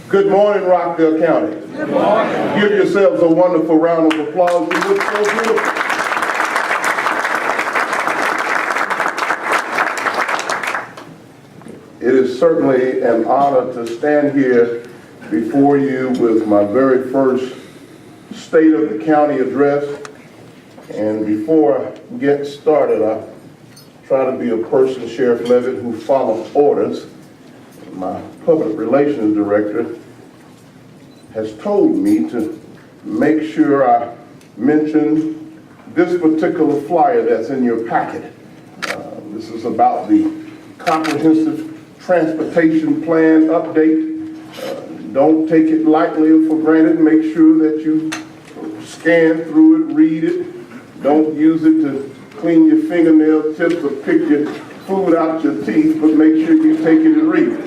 Good morning, Rockdale County. Good morning. Give yourselves a wonderful round of applause. You look so beautiful. It is certainly an honor to stand here before you with my very first State of the County address. And before I get started, I try to be a person, Sheriff Levitt, who follows orders. My public relations director has told me to make sure I mention this particular flyer that's in your packet. This is about the comprehensive transportation plan update. Don't take it lightly or for granted. Make sure that you scan through it, read it. Don't use it to clean your fingernail tips or pick your food out your teeth, but make sure you take it and read it.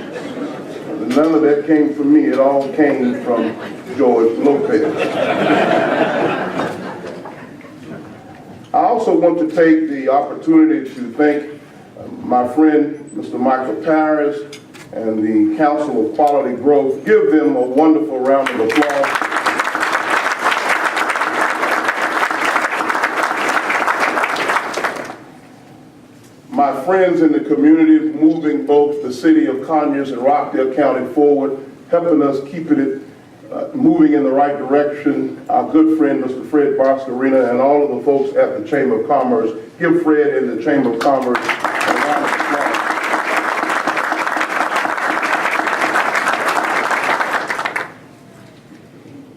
None of that came from me. It all came from George Lopez. I also want to take the opportunity to thank my friend, Mr. Michael Paris, and the Council of Quality Growth. Give them a wonderful round of applause. My friends in the community moving both the city of Conyers and Rockdale County forward, helping us keeping it moving in the right direction. Our good friend, Mr. Fred Boscarina, and all of the folks at the Chamber of Commerce. Give Fred and the Chamber of Commerce a round of applause.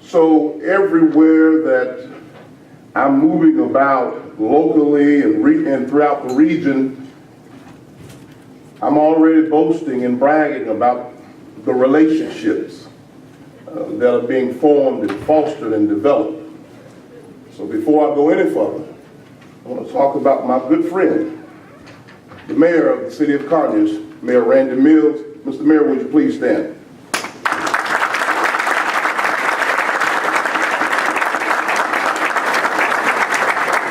So everywhere that I'm moving about locally and throughout the region, I'm already boasting and bragging about the relationships that are being formed and fostered and developed. So before I go any further, I want to talk about my good friend, the mayor of the city of Conyers, Mayor Randy Mills. Mr. Mayor, would you please stand?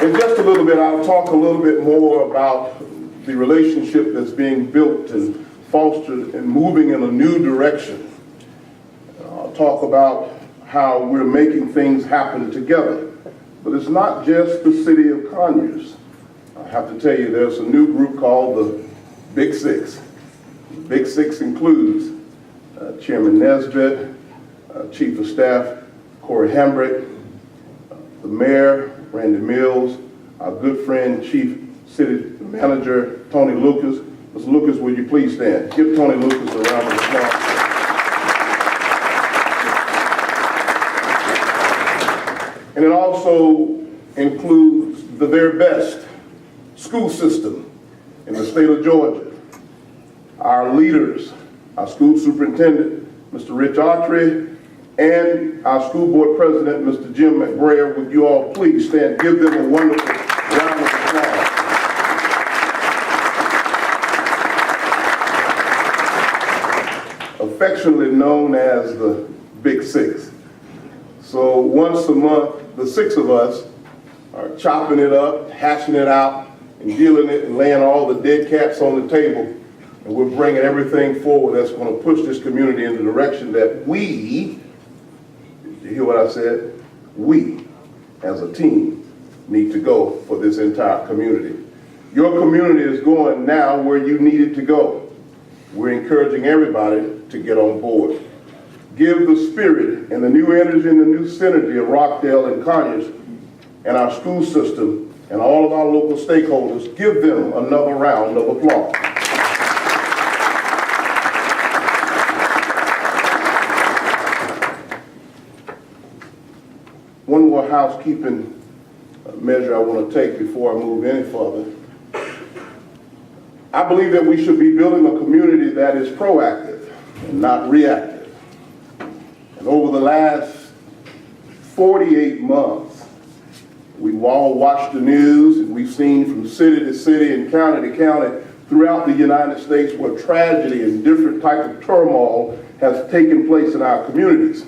In just a little bit, I'll talk a little bit more about the relationship that's being built and fostered and moving in a new direction. I'll talk about how we're making things happen together. But it's not just the city of Conyers. I have to tell you, there's a new group called the Big Six. The Big Six includes Chairman Nesbitt, Chief of Staff Corey Hambrick, the Mayor Randy Mills, our good friend Chief City Manager Tony Lucas. Mr. Lucas, will you please stand? Give Tony Lucas a round of applause. And it also includes the very best school system in the state of Georgia. Our leaders, our school superintendent, Mr. Rich Autry, and our school board president, Mr. Jim McBrayer. Would you all please stand? Give them a wonderful round of applause. Affectionately known as the Big Six. So once a month, the six of us are chopping it up, hashing it out, and dealing it and laying all the dead cats on the table. And we're bringing everything forward that's going to push this community in the direction that we, you hear what I said? We, as a team, need to go for this entire community. Your community is going now where you need it to go. We're encouraging everybody to get on board. Give the spirit and the new energy and the new synergy of Rockdale and Conyers and our school system and all of our local stakeholders, give them another round of applause. One more housekeeping measure I want to take before I move any further. I believe that we should be building a community that is proactive and not reactive. And over the last 48 months, we've all watched the news and we've seen from city to city and county to county throughout the United States where tragedy and different types of turmoil has taken place in our communities.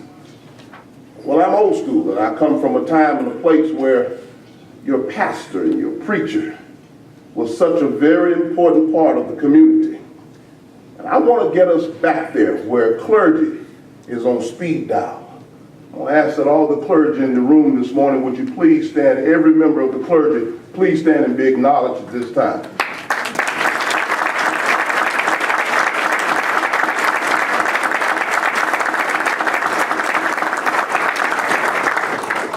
Well, I'm old school, and I come from a time and a place where your pastor and your preacher was such a very important part of the community. And I want to get us back there where clergy is on speed dial. I want to ask that all the clergy in the room this morning, would you please stand, every member of the clergy, please stand and be acknowledged at this time.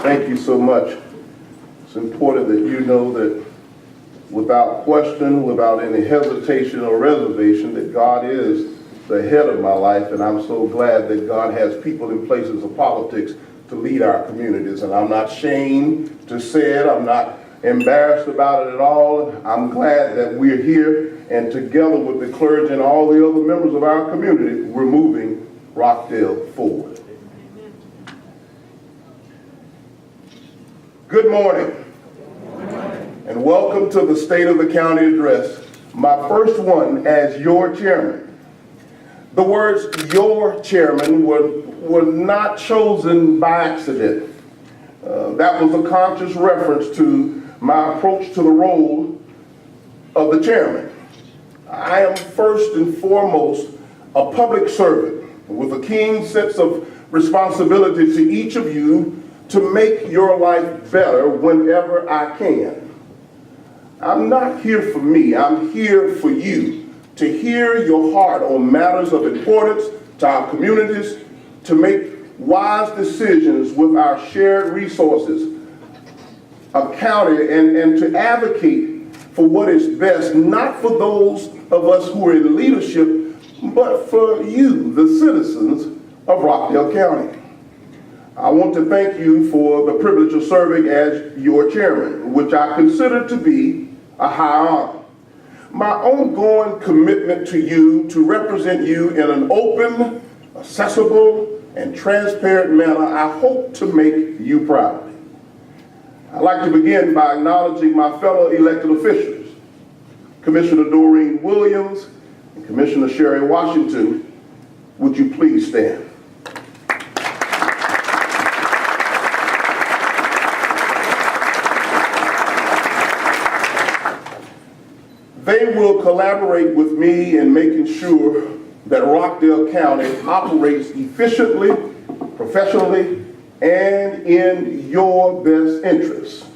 Thank you so much. It's important that you know that without question, without any hesitation or reservation, that God is the head of my life, and I'm so glad that God has people in places of politics to lead our communities. And I'm not ashamed to say it, I'm not embarrassed about it at all. I'm glad that we're here, and together with the clergy and all the other members of our community, we're moving Rockdale forward. Good morning, and welcome to the State of the County Address, my first one as your chairman. The words "your chairman" were not chosen by accident. That was a conscious reference to my approach to the role of the chairman. I am first and foremost a public servant with a keen sense of responsibility to each of you to make your life better whenever I can. I'm not here for me, I'm here for you, to hear your heart on matters of importance to our communities, to make wise decisions with our shared resources, a county, and to advocate for what is best, not for those of us who are in leadership, but for you, the citizens of Rockdale County. I want to thank you for the privilege of serving as your chairman, which I consider to be a high honor. My ongoing commitment to you to represent you in an open, accessible, and transparent manner, I hope to make you proud. I'd like to begin by acknowledging my fellow elected officials, Commissioner Doreen Williams and Commissioner Sherry Washington. Would you please stand? They will collaborate with me in making sure that Rockdale County operates efficiently, professionally, and in your best interests.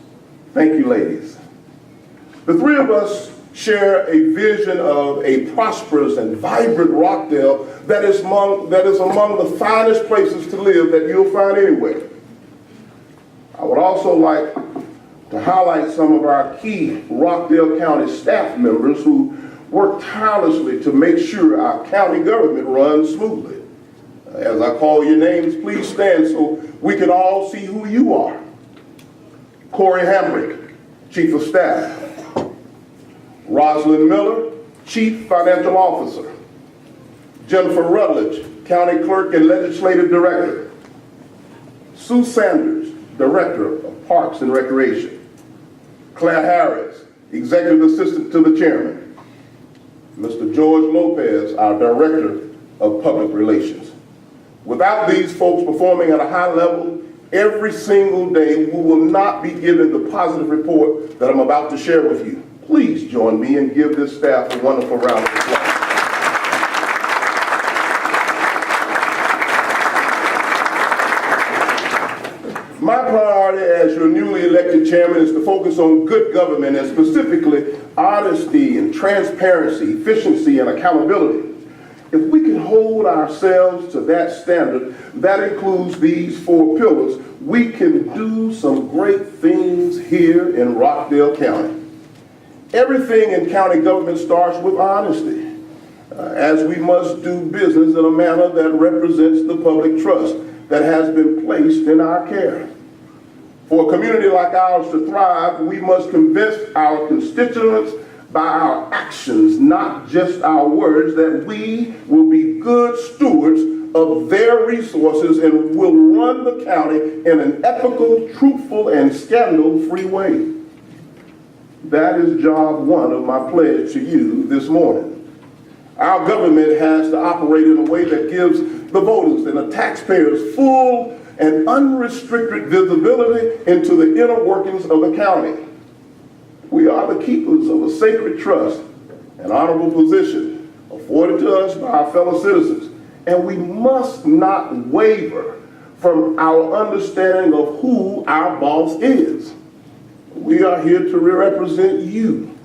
Thank you, ladies. The three of us share a vision of a prosperous and vibrant Rockdale that is among the finest places to live that you'll find anywhere. I would also like to highlight some of our key Rockdale County staff members who work tirelessly to make sure our county government runs smoothly. As I call your names, please stand so we can all see who you are. Corey Hamrick, Chief of Staff. Rosalind Miller, Chief Financial Officer. Jennifer Rutledge, County Clerk and Legislative Director. Sue Sanders, Director of Parks and Recreation. Claire Harris, Executive Assistant to the Chairman. Mr. George Lopez, our Director of Public Relations. Without these folks performing at a high level every single day, we will not be given the positive report that I'm about to share with you. Please join me and give this staff a wonderful round of applause. My priority as your newly elected chairman is to focus on good government, and specifically honesty and transparency, efficiency and accountability. If we can hold ourselves to that standard, that includes these four pillars, we can do some great things here in Rockdale County. Everything in county government starts with honesty, as we must do business in a manner that represents the public trust that has been placed in our care. For a community like ours to thrive, we must convince our constituents by our actions, not just our words, that we will be good stewards of their resources and will run the county in an ethical, truthful, and scandal-free way. That is job one of my pledge to you this morning. Our government has to operate in a way that gives the voters and the taxpayers full and unrestricted visibility into the inner workings of the county. We are the keepers of a sacred trust and honorable position afforded to us by our fellow citizens, and we must not waver from our understanding of who our boss is. We are here to represent you,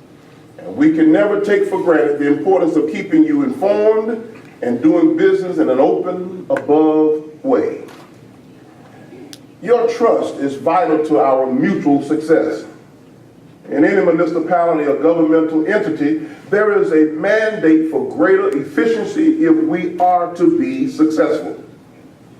and we can never take for granted the importance of keeping you informed and doing business in an open, above way. Your trust is vital to our mutual success. In any municipality or governmental entity, there is a mandate for greater efficiency if we are to be successful.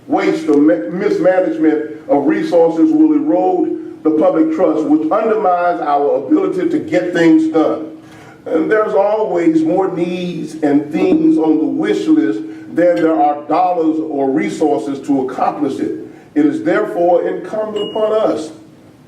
Waste or mismanagement of resources will erode the public trust, which undermines our ability to get things done. And there's always more needs and things on the wish list than there are dollars or resources to accomplish it. It is therefore incumbent upon us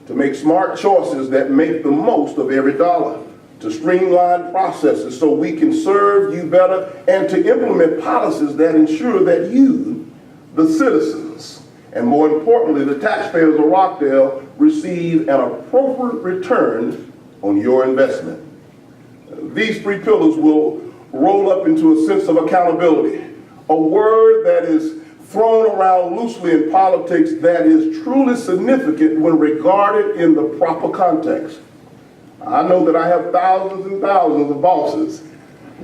to make smart choices that make the most of every dollar, to streamline processes so we can serve you better, and to implement policies that ensure that you, the citizens, and more importantly, the taxpayers of Rockdale, receive an appropriate return on your investment. These three pillars will roll up into a sense of accountability, a word that is thrown around loosely in politics that is truly significant when regarded in the proper context. I know that I have thousands and thousands of bosses,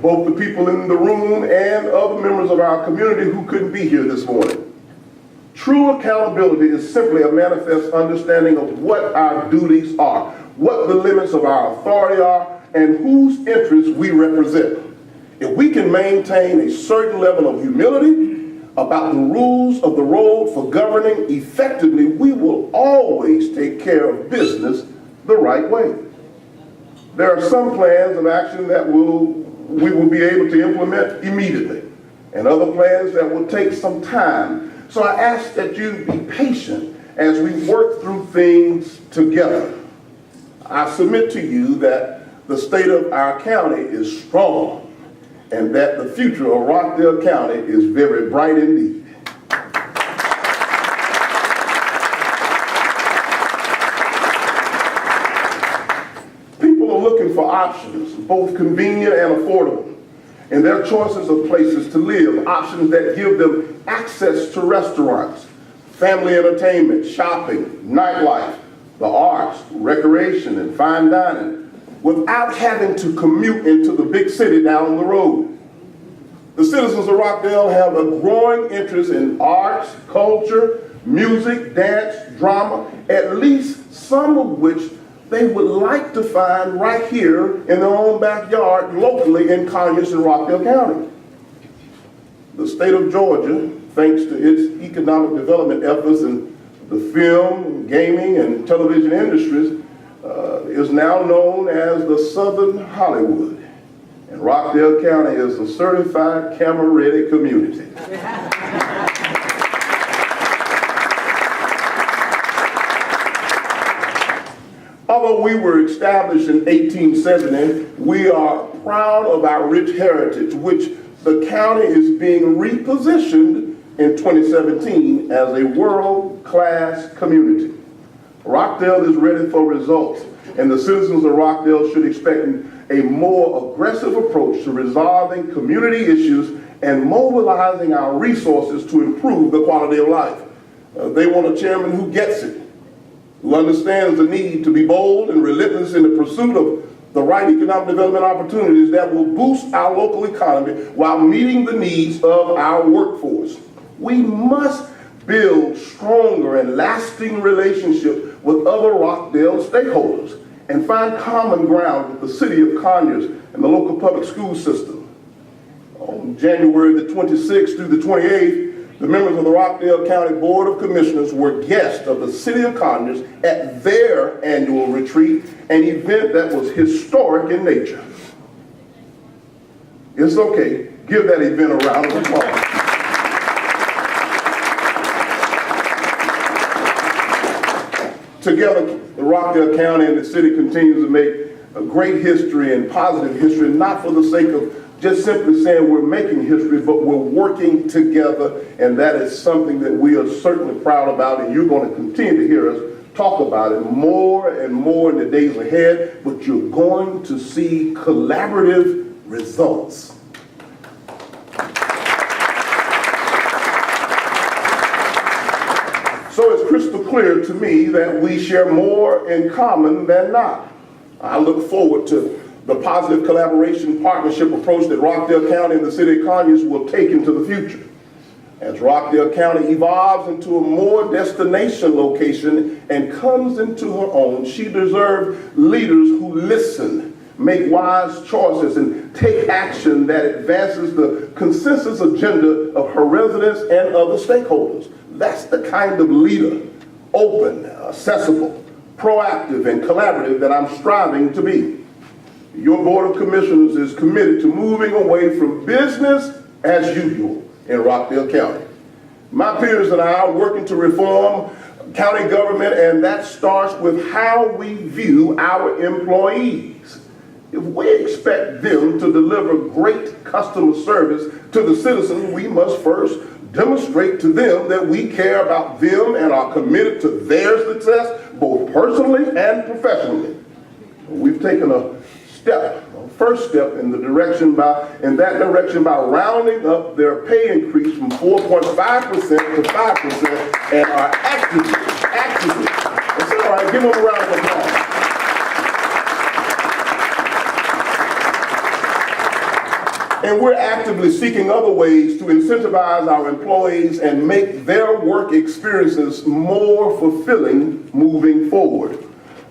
both the people in the room and other members of our community who couldn't be here this morning. True accountability is simply a manifest understanding of what our duties are, what the limits of our authority are, and whose interests we represent. If we can maintain a certain level of humility about the rules of the road for governing effectively, we will always take care of business the right way. There are some plans of action that we will be able to implement immediately, and other plans that will take some time. So I ask that you be patient as we work through things together. I submit to you that the state of our county is strong, and that the future of Rockdale County is very bright indeed. People are looking for options, both convenient and affordable, in their choices of places to live, options that give them access to restaurants, family entertainment, shopping, nightlife, the arts, recreation, and fine dining, without having to commute into the big city down the road. The citizens of Rockdale have a growing interest in arts, culture, music, dance, drama, at least some of which they would like to find right here in their own backyard locally in Conyers and Rockdale County. The state of Georgia, thanks to its economic development efforts in the film, gaming, and television industries, is now known as the Southern Hollywood, and Rockdale County is a certified camera-ready community. Although we were established in 1870, we are proud of our rich heritage, which the county is being repositioned in 2017 as a world-class community. Rockdale is ready for results, and the citizens of Rockdale should expect a more aggressive approach to resolving community issues and mobilizing our resources to improve the quality of life. They want a chairman who gets it, who understands the need to be bold and relentless in the pursuit of the right economic development opportunities that will boost our local economy while meeting the needs of our workforce. We must build stronger and lasting relationships with other Rockdale stakeholders and find common ground with the city of Conyers and the local public school system. On January the 26th through the 28th, the members of the Rockdale County Board of Commissioners were guests of the city of Conyers at their annual retreat, an event that was historic in nature. It's okay, give that event a round of applause. Together, the Rockdale County and the city continues to make a great history and positive history, not for the sake of just simply saying we're making history, but we're working together, and that is something that we are certainly proud about, and you're going to continue to hear us talk about it more and more in the days ahead, but you're going to see collaborative results. So it's crystal clear to me that we share more in common than not. I look forward to the positive collaboration partnership approach that Rockdale County and the City of Conyers will take into the future. As Rockdale County evolves into a more destination location and comes into her own, she deserves leaders who listen, make wise choices, and take action that advances the consensus agenda of her residents and other stakeholders. That's the kind of leader, open, accessible, proactive, and collaborative that I'm striving to be. Your Board of Commissioners is committed to moving away from business as usual in Rockdale County. My peers and I are working to reform county government, and that starts with how we view our employees. If we expect them to deliver great customer service to the citizens, we must first demonstrate to them that we care about them and are committed to their success, both personally and professionally. We've taken a first step in that direction by rounding up their pay increase from 4.5% to 5% and are actively, that's all right, give them a round of applause. And we're actively seeking other ways to incentivize our employees and make their work experiences more fulfilling moving forward.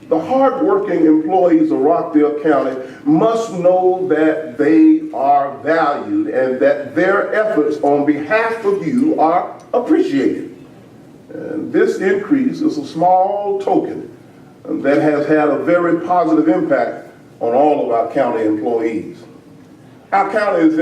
The hardworking employees of Rockdale County must know that they are valued and that their efforts on behalf of you are appreciated. And this increase is a small token that has had a very positive impact on all of our county employees. Our county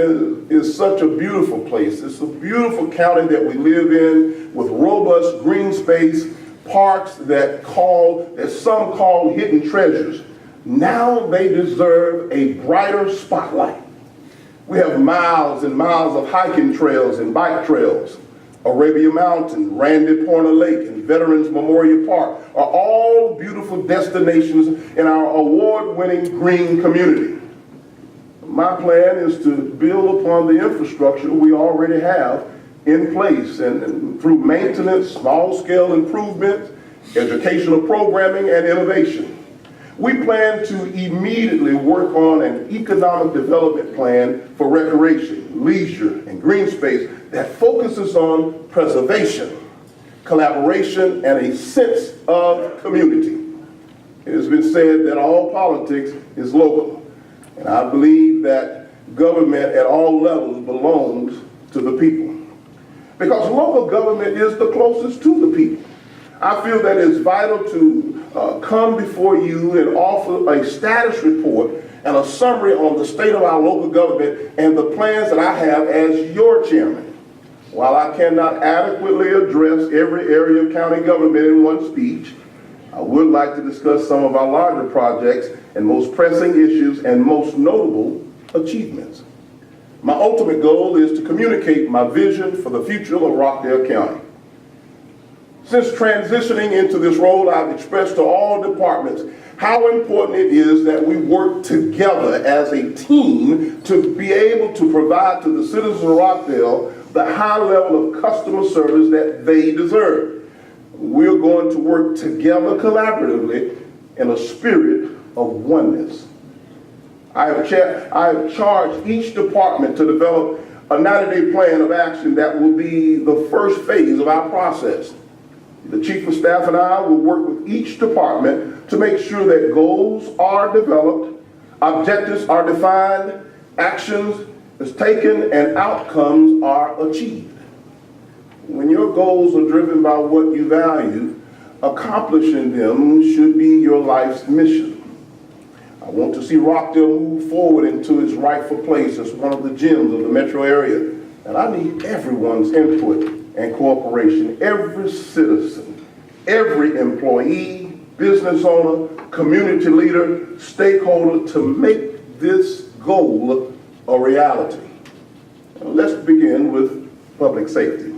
is such a beautiful place. It's a beautiful county that we live in with robust green space, parks that some call hidden treasures. Now they deserve a brighter spotlight. We have miles and miles of hiking trails and bike trails. Arabia Mountain, Randy Pointer Lake, and Veterans Memorial Park are all beautiful destinations in our award-winning green community. My plan is to build upon the infrastructure we already have in place and through maintenance, small-scale improvements, educational programming, and innovation. We plan to immediately work on an economic development plan for recreation, leisure, and green space that focuses on preservation, collaboration, and a sense of community. It has been said that all politics is local, and I believe that government at all levels belongs to the people. Because local government is the closest to the people. I feel that it's vital to come before you and offer a status report and a summary on the state of our local government and the plans that I have as your chairman. While I cannot adequately address every area of county government in one speech, I would like to discuss some of our larger projects and most pressing issues and most notable achievements. My ultimate goal is to communicate my vision for the future of Rockdale County. Since transitioning into this role, I've expressed to all departments how important it is that we work together as a team to be able to provide to the citizens of Rockdale the high level of customer service that they deserve. We're going to work together collaboratively in a spirit of oneness. I have charged each department to develop a 90-day plan of action that will be the first phase of our process. The Chief of Staff and I will work with each department to make sure that goals are developed, objectives are defined, actions is taken, and outcomes are achieved. When your goals are driven by what you value, accomplishing them should be your life's mission. I want to see Rockdale move forward into its rightful place as one of the gems of the metro area. And I need everyone's input and cooperation, every citizen, every employee, business owner, community leader, stakeholder, to make this goal a reality. Let's begin with public safety.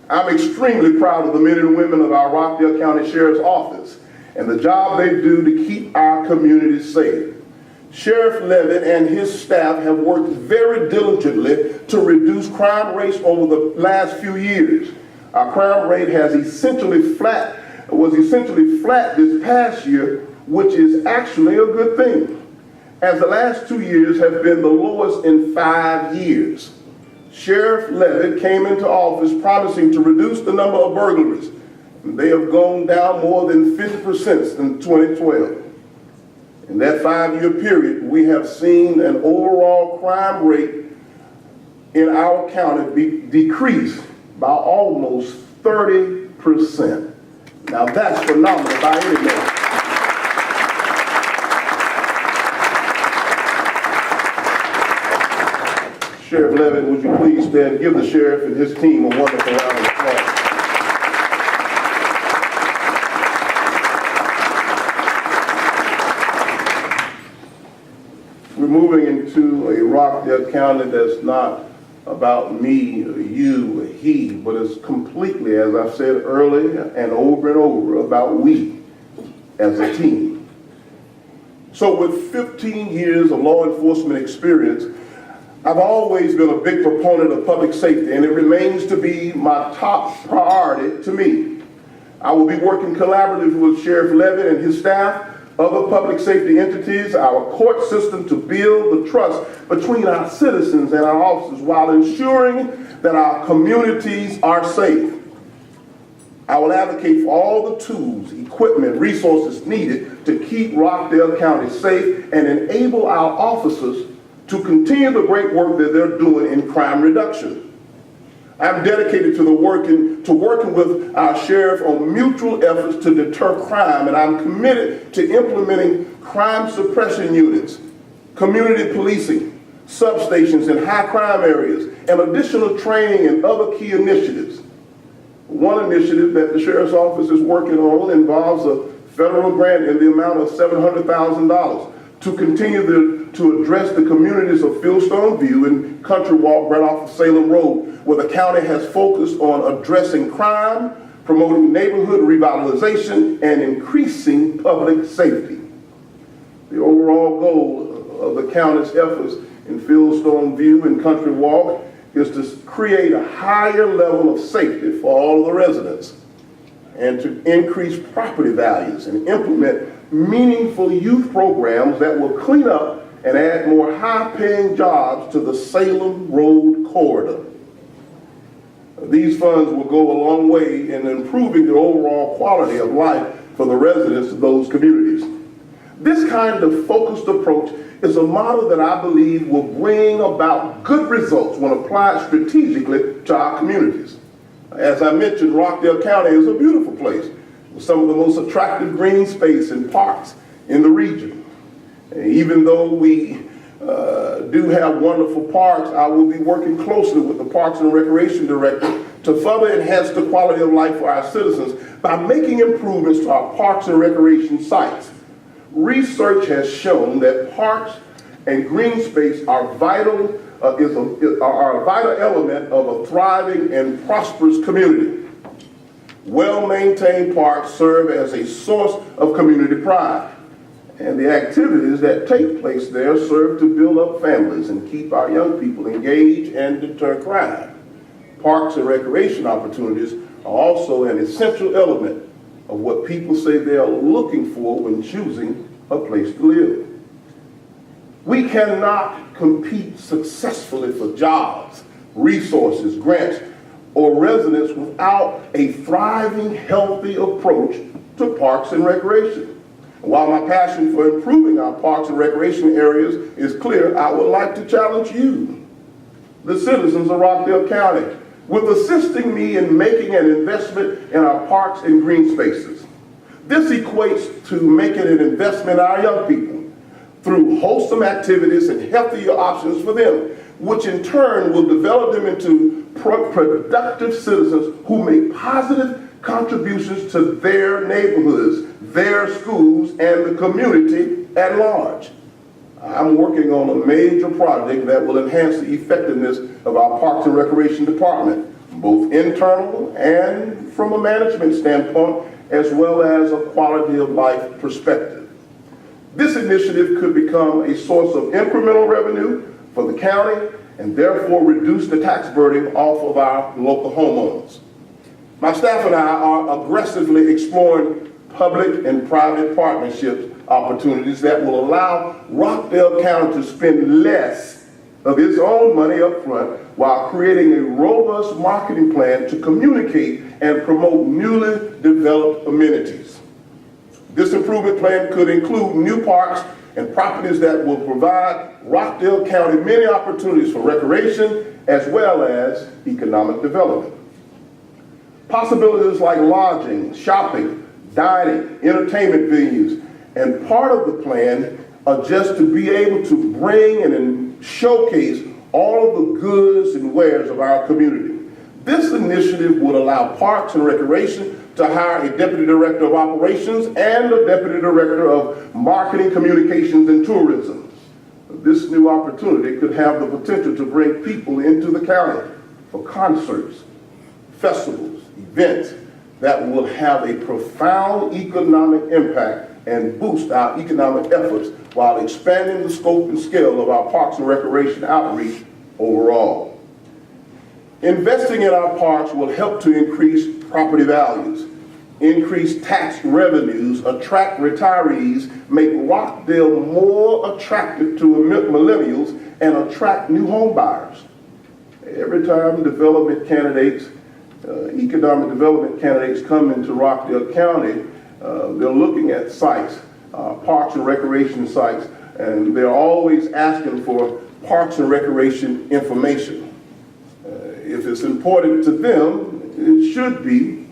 I'm extremely proud of the men and women of our Rockdale County Sheriff's Office and the job they do to keep our communities safe. Sheriff Levitt and his staff have worked very diligently to reduce crime rates over the last few years. Our crime rate was essentially flat this past year, which is actually a good thing, as the last 2 years have been the lowest in 5 years. Sheriff Levitt came into office promising to reduce the number of burglaries. They have gone down more than 50% since 2012. In that 5-year period, we have seen an overall crime rate in our county decrease by almost 30%. Now that's phenomenal by any measure. Sheriff Levitt, would you please stand and give the sheriff and his team a wonderful round of applause. We're moving into a Rockdale County that's not about me, or you, or he, but it's completely, as I've said earlier and over, about we as a team. So with 15 years of law enforcement experience, I've always been a big proponent of public safety, and it remains to be my top priority to me. I will be working collaboratively with Sheriff Levitt and his staff, other public safety entities, our court system to build the trust between our citizens and our officers while ensuring that our communities are safe. I will advocate for all the tools, equipment, resources needed to keep Rockdale County safe and enable our officers to continue the great work that they're doing in crime reduction. I'm dedicated to working with our sheriff on mutual efforts to deter crime, and I'm committed to implementing crime suppression units, community policing, substations in high crime areas, and additional training and other key initiatives. One initiative that the sheriff's office is working on involves a federal grant in the amount of $700,000 to continue to address the communities of Fieldstone View and Country Walk right off of Salem Road, where the county has focused on addressing crime, promoting neighborhood revitalization, and increasing public safety. The overall goal of the county's efforts in Fieldstone View and Country Walk is to create a higher level of safety for all of the residents and to increase property values and implement meaningful youth programs that will clean up and add more high-paying jobs to the Salem Road corridor. These funds will go a long way in improving the overall quality of life for the residents of those communities. This kind of focused approach is a model that I believe will bring about good results when applied strategically to our communities. As I mentioned, Rockdale County is a beautiful place with some of the most attractive green space and parks in the region. And even though we do have wonderful parks, I will be working closely with the Parks and Recreation Director to further enhance the quality of life for our citizens by making improvements to our parks and recreation sites. Research has shown that parks and green space are a vital element of a thriving and prosperous community. Well-maintained parks serve as a source of community pride, and the activities that take place there serve to build up families and keep our young people engaged and deter crime. Parks and recreation opportunities are also an essential element of what people say they are looking for when choosing a place to live. We cannot compete successfully for jobs, resources, grants, or residents without a thriving, healthy approach to parks and recreation. While my passion for improving our parks and recreation areas is clear, I would like to challenge you, the citizens of Rockdale County, with assisting me in making an investment in our parks and green spaces. This equates to making an investment in our young people through wholesome activities and healthier options for them, which in turn will develop them into productive citizens who make positive contributions to their neighborhoods, their schools, and the community at large. I'm working on a major project that will enhance the effectiveness of our Parks and Recreation Department, both internal and from a management standpoint, as well as a quality of life perspective. This initiative could become a source of incremental revenue for the county and therefore reduce the tax burden off of our local homeowners. My staff and I are aggressively exploring public and private partnerships opportunities that will allow Rockdale County to spend less of its own money up front while creating a robust marketing plan to communicate and promote newly developed amenities. This improvement plan could include new parks and properties that will provide Rockdale County many opportunities for recreation as well as economic development. Possibilities like lodging, shopping, dining, entertainment venues, and part of the plan are just to be able to bring and showcase all of the goods and wares of our community. This initiative would allow Parks and Recreation to hire a Deputy Director of Operations and a Deputy Director of Marketing, Communications, and Tourism. This new opportunity could have the potential to bring people into the county for concerts, festivals, events that will have a profound economic impact and boost our economic efforts while expanding the scope and scale of our Parks and Recreation outreach overall. Investing in our parks will help to increase property values, increase tax revenues, attract retirees, make Rockdale more attractive to millennials, and attract new home buyers. Every time development candidates, economic development candidates come into Rockdale County, they're looking at sites, parks and recreation sites, and they're always asking for parks and recreation information. If it's important to them, it should be,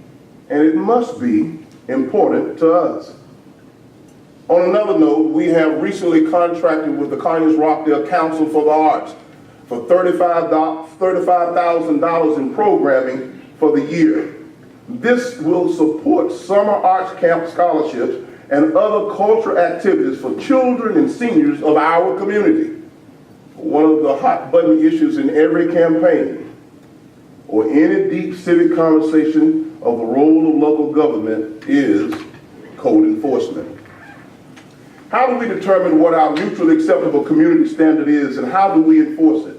and it must be, important to us. On another note, we have recently contracted with the Conyers-Rockdale Council for the Arts for $35,000 in programming for the year. This will support summer arts camp scholarships and other cultural activities for children and seniors of our community. One of the hot button issues in every campaign or any deep civic conversation of the role of local government is code enforcement. How do we determine what our mutually acceptable community standard is, and how do we enforce it?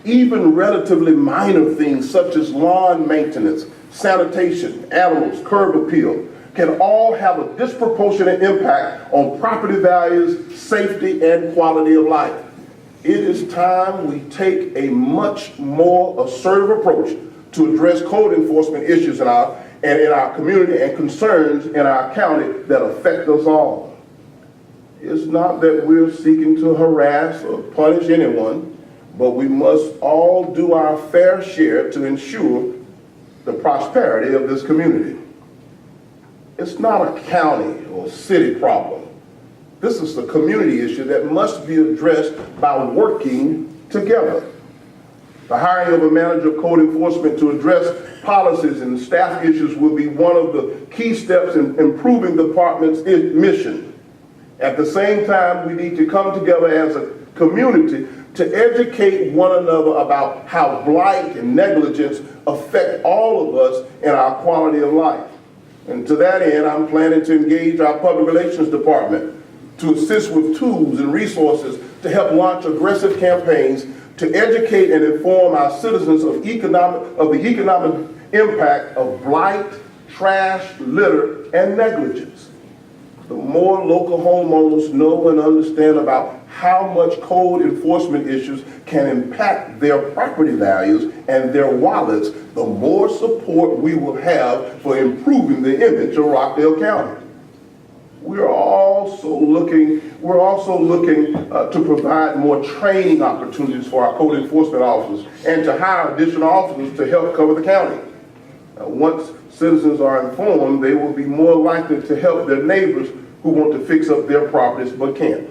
Even relatively minor things such as lawn maintenance, sanitation, animals, curb appeal, can all have a disproportionate impact on property values, safety, and quality of life. It is time we take a much more assertive approach to address code enforcement issues in our community and concerns in our county that affect us all. It's not that we're seeking to harass or punish anyone, but we must all do our fair share to ensure the prosperity of this community. It's not a county or city problem. This is a community issue that must be addressed by working together. The hiring of a manager of code enforcement to address policies and staff issues will be one of the key steps in improving the department's mission. At the same time, we need to come together as a community to educate one another about how blight and negligence affect all of us in our quality of life. And to that end, I'm planning to engage our public relations department to assist with tools and resources to help launch aggressive campaigns to educate and inform our citizens of the economic impact of blight, trash, litter, and negligence. The more local homeowners know and understand about how much code enforcement issues can impact their property values and their wallets, the more support we will have for improving the image of Rockdale County. We're also looking to provide more training opportunities for our code enforcement officers and to hire additional officers to help cover the county. Once citizens are informed, they will be more likely to help their neighbors who want to fix up their properties but can't.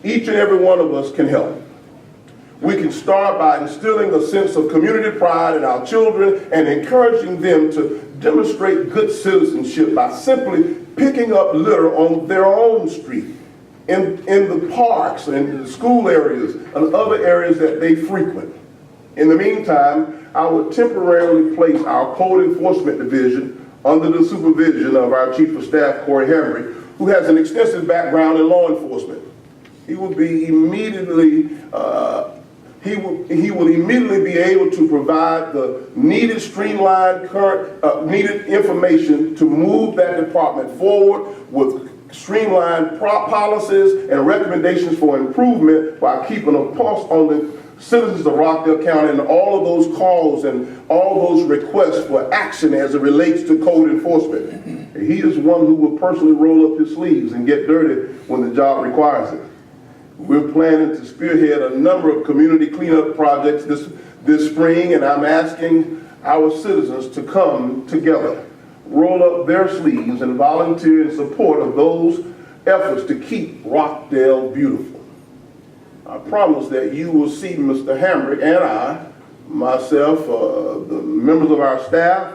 Each and every one of us can help. We can start by instilling a sense of community pride in our children and encouraging them to demonstrate good citizenship by simply picking up litter on their own street, in the parks and the school areas and other areas that they frequent. In the meantime, I would temporarily place our code enforcement division under the supervision of our Chief of Staff, Corey Henry, who has an extensive background in law enforcement. He will he will immediately be able to provide the needed streamlined needed information to move that department forward with streamlined policies and recommendations for improvement while keeping a pulse on the citizens of Rockdale County and all of those calls and all those requests for action as it relates to code enforcement. He is one who will personally roll up his sleeves and get dirty when the job requires it. We're planning to spearhead a number of community cleanup projects this spring, and I'm asking our citizens to come together, roll up their sleeves, and volunteer in support of those efforts to keep Rockdale beautiful. I promise that you will see Mr. Hambrick and I, myself, the members of our staff,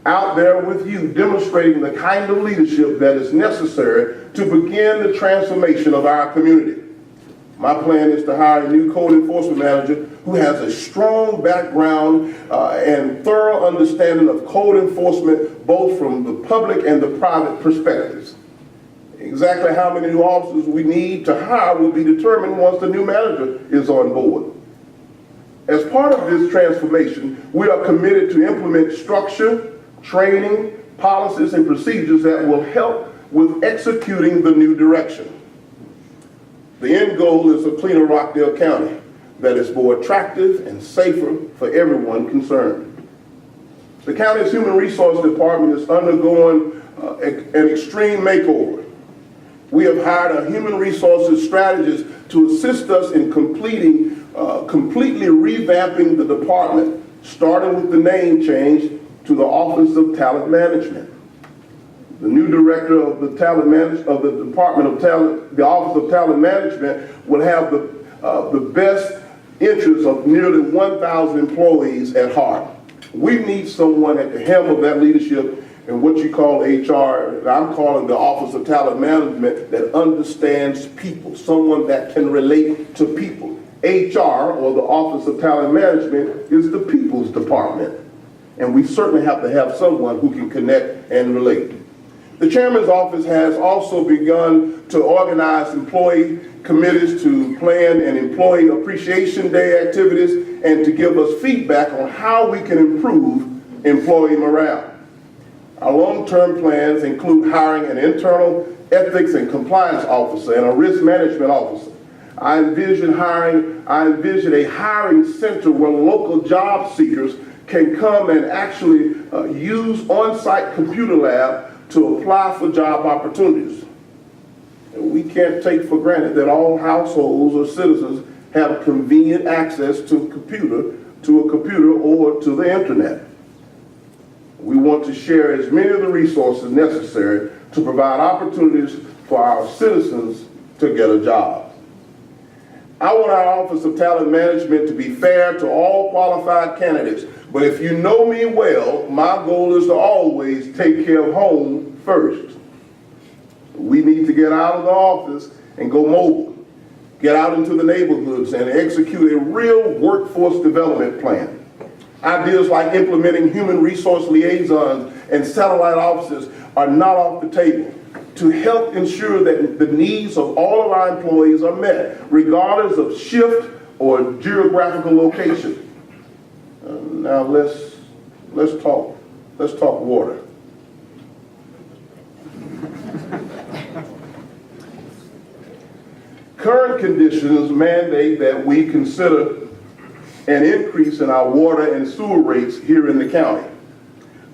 out there with you demonstrating the kind of leadership that is necessary to begin the transformation of our community. My plan is to hire a new code enforcement manager who has a strong background and thorough understanding of code enforcement, both from the public and the private perspectives. Exactly how many new officers we need to hire will be determined once the new manager is on board. As part of this transformation, we are committed to implement structure, training, policies, and procedures that will help with executing the new direction. The end goal is a cleaner Rockdale County that is more attractive and safer for everyone concerned. The county's Human Resource Department is undergoing an extreme makeover. We have hired a human resources strategist to assist us in completely revamping the department, starting with the name change to the Office of Talent Management. The new director of the the Office of Talent Management will have the best interests of nearly 1,000 employees at heart. We need someone at the helm of that leadership in what you call HR, and I'm calling the Office of Talent Management, that understands people, someone that can relate to people. HR, or the Office of Talent Management, is the people's department, and we certainly have to have someone who can connect and relate. The chairman's office has also begun to organize employee committees to plan an employee appreciation day activities and to give us feedback on how we can improve employee morale. Our long-term plans include hiring an internal ethics and compliance officer and a risk management officer. I envision a hiring center where local job seekers can come and actually use on-site computer lab to apply for job opportunities. And we can't take for granted that all households or citizens have convenient access to a computer or to the internet. We want to share as many of the resources necessary to provide opportunities for our citizens to get a job. I want our Office of Talent Management to be fair to all qualified candidates, but if you know me well, my goal is to always take care of home first. We need to get out of the office and go mobile, get out into the neighborhoods and execute a real workforce development plan. Ideas like implementing human resource liaisons and satellite offices are not off the table to help ensure that the needs of all of our employees are met, regardless of shift or geographical location. Now let's talk water. Current conditions mandate that we consider an increase in our water and sewer rates here in the county.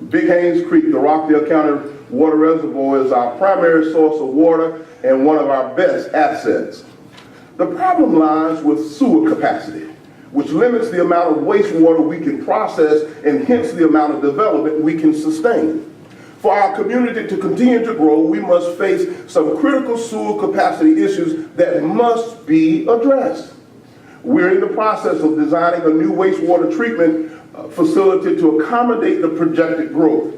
Big Haynes Creek, the Rockdale County water reservoir, is our primary source of water and one of our best assets. The problem lies with sewer capacity, which limits the amount of wastewater we can process and hence the amount of development we can sustain. For our community to continue to grow, we must face some critical sewer capacity issues that must be addressed. We're in the process of designing a new wastewater treatment facility to accommodate the projected growth.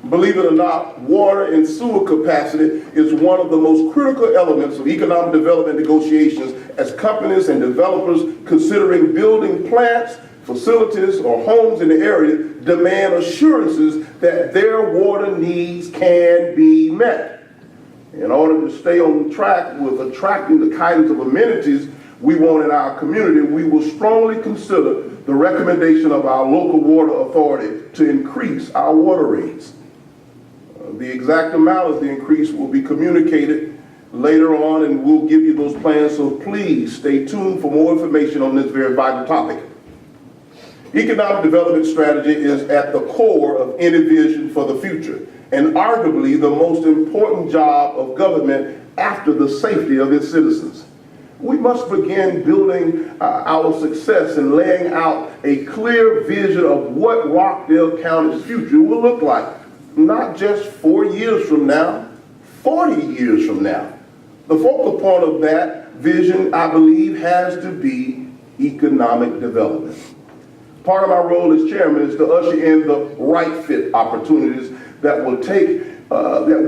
Believe it or not, water and sewer capacity is one of the most critical elements of economic development negotiations as companies and developers considering building plants, facilities, or homes in the area demand assurances that their water needs can be met. In order to stay on track with attracting the kinds of amenities we want in our community, we will strongly consider the recommendation of our local water authority to increase our water rates. The exact amount of the increase will be communicated later on, and we'll give you those plans, so please stay tuned for more information on this very vital topic. Economic development strategy is at the core of any vision for the future, and arguably the most important job of government after the safety of its citizens. We must begin building our success and laying out a clear vision of what Rockdale County's future will look like, not just 4 years from now, 40 years from now. The focal point of that vision, I believe, has to be economic development. Part of my role as chairman is to usher in the right fit opportunities that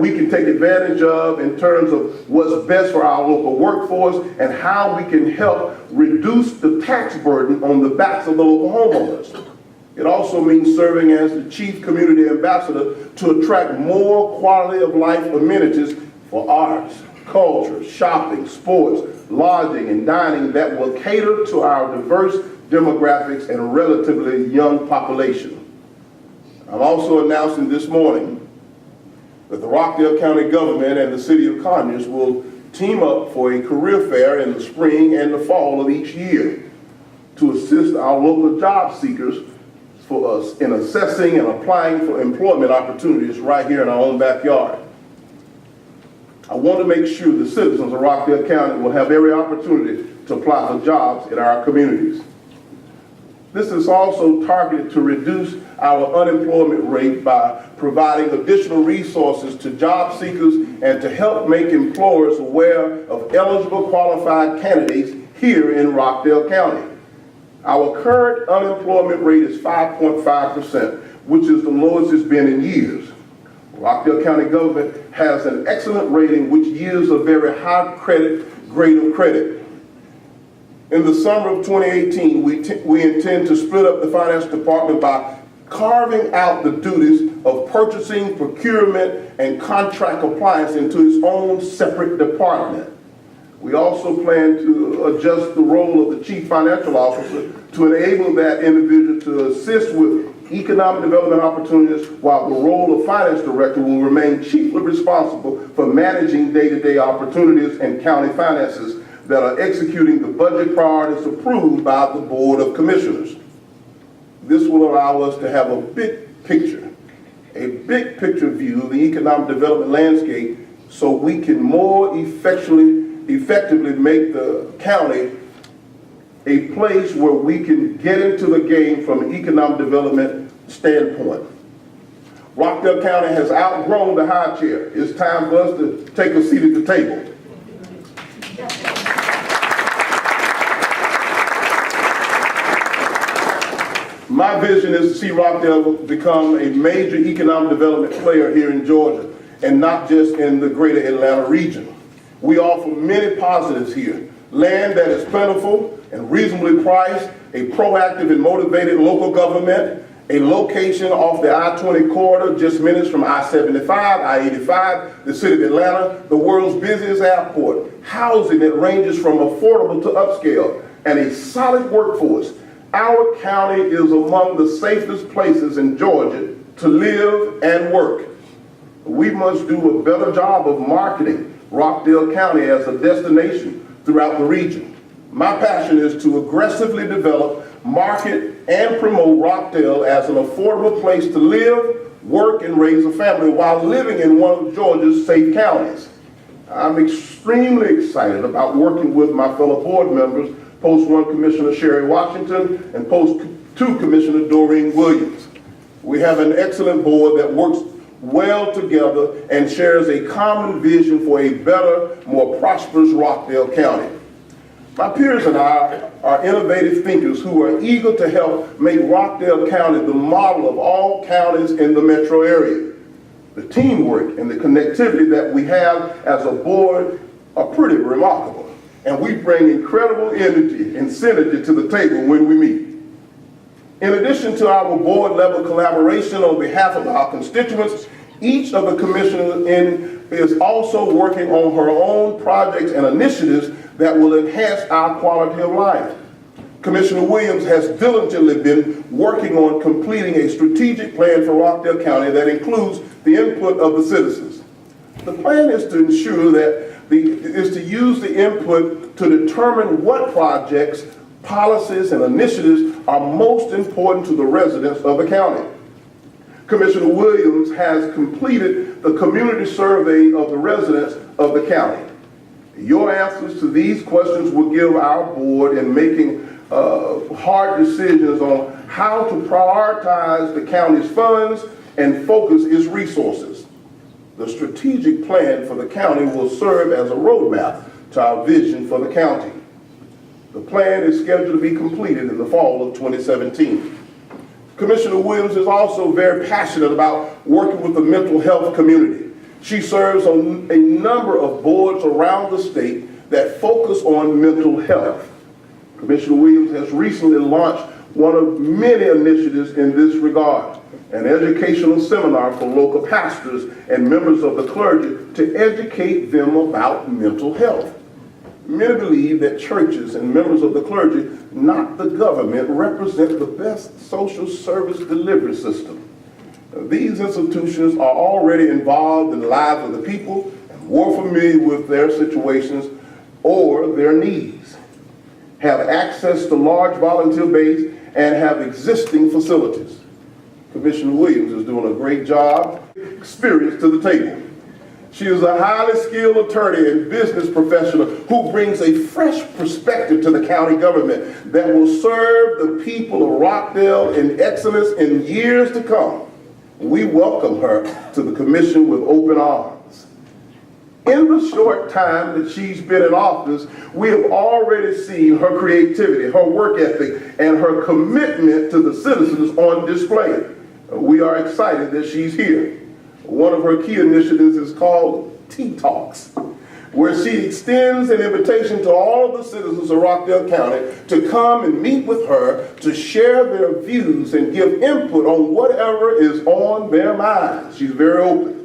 we can take advantage of in terms of what's best for our local workforce and how we can help reduce the tax burden on the backs of the local homeowners. It also means serving as the chief community ambassador to attract more quality of life amenities for arts, culture, shopping, sports, lodging, and dining that will cater to our diverse demographics and relatively young population. I'm also announcing this morning that the Rockdale County government and the city of Conyers will team up for a career fair in the spring and the fall of each year to assist our local job seekers for us in assessing and applying for employment opportunities right here in our own backyard. I want to make sure the citizens of Rockdale County will have every opportunity to apply for jobs in our communities. This is also targeted to reduce our unemployment rate by providing additional resources to job seekers and to help make employers aware of eligible qualified candidates here in Rockdale County. Our current unemployment rate is 5.5%, which is the lowest it's been in years. Rockdale County government has an excellent rating which yields a very high grade of credit. In the summer of 2018, we intend to split up the finance department by carving out the duties of purchasing, procurement, and contract compliance into its own separate department. We also plan to adjust the role of the chief financial officer to enable that individual to assist with economic development opportunities, while the role of finance director will remain chiefly responsible for managing day-to-day opportunities and county finances that are executing the budget priorities approved by the Board of Commissioners. This will allow us to have a big picture view of the economic development landscape so we can more effectively make the county a place where we can get into the game from an economic development standpoint. Rockdale County has outgrown the high chair. It's time for us to take a seat at the table. My vision is to see Rockdale become a major economic development player here in Georgia, and not just in the greater Atlanta region. We offer many positives here. Land that is plentiful and reasonably priced, a proactive and motivated local government, a location off the I-20 corridor just minutes from I-75, I-85, the city of Atlanta, the world's busiest airport, housing that ranges from affordable to upscale, and a solid workforce. Our county is among the safest places in Georgia to live and work. We must do a better job of marketing Rockdale County as a destination throughout the region. My passion is to aggressively develop, market, and promote Rockdale as an affordable place to live, work, and raise a family while living in one of Georgia's safe counties. I'm extremely excited about working with my fellow board members, Post 1 Commissioner Sherry Washington and Post 2 Commissioner Doreen Williams. We have an excellent board that works well together and shares a common vision for a better, more prosperous Rockdale County. My peers and I are innovative thinkers who are eager to help make Rockdale County the model of all counties in the metro area. The teamwork and the connectivity that we have as a board are pretty remarkable, and we bring incredible energy and synergy to the table when we meet. In addition to our board level collaboration on behalf of our constituents, each of the commissioners is also working on her own projects and initiatives that will enhance our quality of life. Commissioner Williams has diligently been working on completing a strategic plan for Rockdale County that includes the input of the citizens. The plan is to ensure that is to use the input to determine what projects, policies, and initiatives are most important to the residents of the county. Commissioner Williams has completed the community survey of the residents of the county. Your answers to these questions will give our board in making hard decisions on how to prioritize the county's funds and focus its resources. The strategic plan for the county will serve as a roadmap to our vision for the county. The plan is scheduled to be completed in the fall of 2017. Commissioner Williams is also very passionate about working with the mental health community. She serves on a number of boards around the state that focus on mental health. Commissioner Williams has recently launched one of many initiatives in this regard, an educational seminar for local pastors and members of the clergy to educate them about mental health. Many believe that churches and members of the clergy, not the government, represent the best social service delivery system. These institutions are already involved in the lives of the people and more familiar with their situations or their needs, have access to large volunteer base, and have existing facilities. Commissioner Williams is doing a great job, experience to the table. She is a highly skilled attorney and business professional who brings a fresh perspective to the county government that will serve the people of Rockdale in excellence in years to come. We welcome her to the commission with open arms. In the short time that she's been in office, we have already seen her creativity, her work ethic, and her commitment to the citizens on display. We are excited that she's here. One of her key initiatives is called Touts, where she extends an invitation to all of the citizens of Rockdale County to come and meet with her to share their views and give input on whatever is on their minds. She's very open.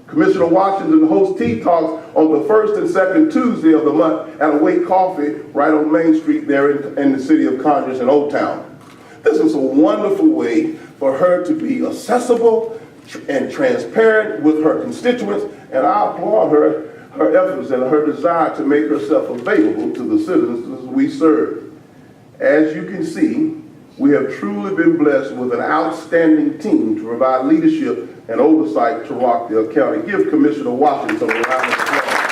Commissioner Washington hosts Tea Talks on the first and second Tuesday of the month at Awake Coffee right on Main Street there in the city of Congress in Old Town. This is a wonderful way for her to be accessible and transparent with her constituents, and I applaud her efforts and her desire to make herself available to the citizens we serve. As you can see, we have truly been blessed with an outstanding team to provide leadership and oversight to Rockdale County. Give Commissioner Washington a round of applause.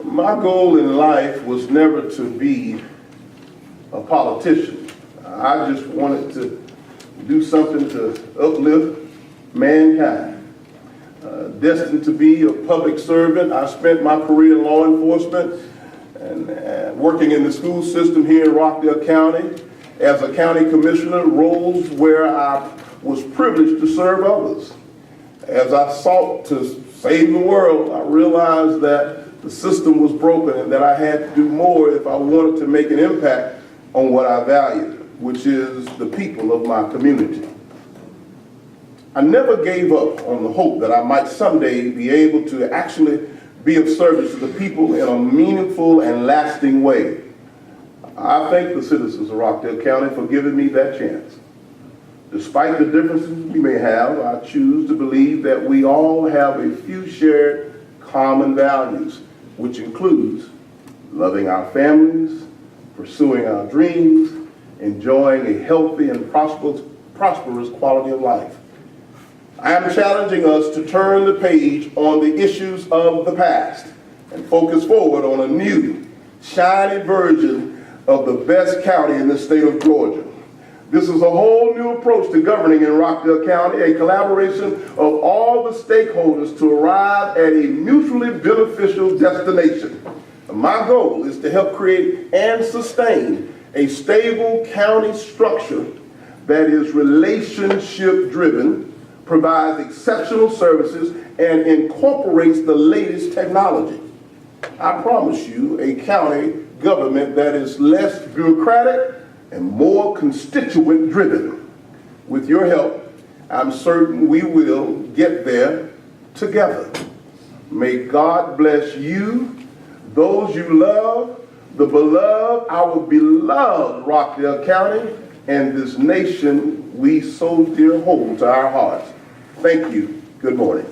My goal in life was never to be a politician. I just wanted to do something to uplift mankind. Destined to be a public servant, I spent my career in law enforcement and working in the school system here in Rockdale County as a county commissioner, roles where I was privileged to serve others. As I sought to save the world, I realized that the system was broken and that I had to do more if I wanted to make an impact on what I valued, which is the people of my community. I never gave up on the hope that I might someday be able to actually be of service to the people in a meaningful and lasting way. I thank the citizens of Rockdale County for giving me that chance. Despite the differences we may have, I choose to believe that we all have a few shared common values, which includes loving our families, pursuing our dreams, enjoying a healthy and prosperous quality of life. I am challenging us to turn the page on the issues of the past and focus forward on a new, shiny version of the best county in the state of Georgia. This is a whole new approach to governing in Rockdale County, a collaboration of all the stakeholders to arrive at a mutually beneficial destination. My goal is to help create and sustain a stable county structure that is relationship-driven, provides exceptional services, and incorporates the latest technology. I promise you a county government that is less bureaucratic and more constituent-driven. With your help, I'm certain we will get there together. May God bless you, those you love, the beloved, our beloved Rockdale County, and this nation we so dear hold to our hearts. Thank you. Good morning.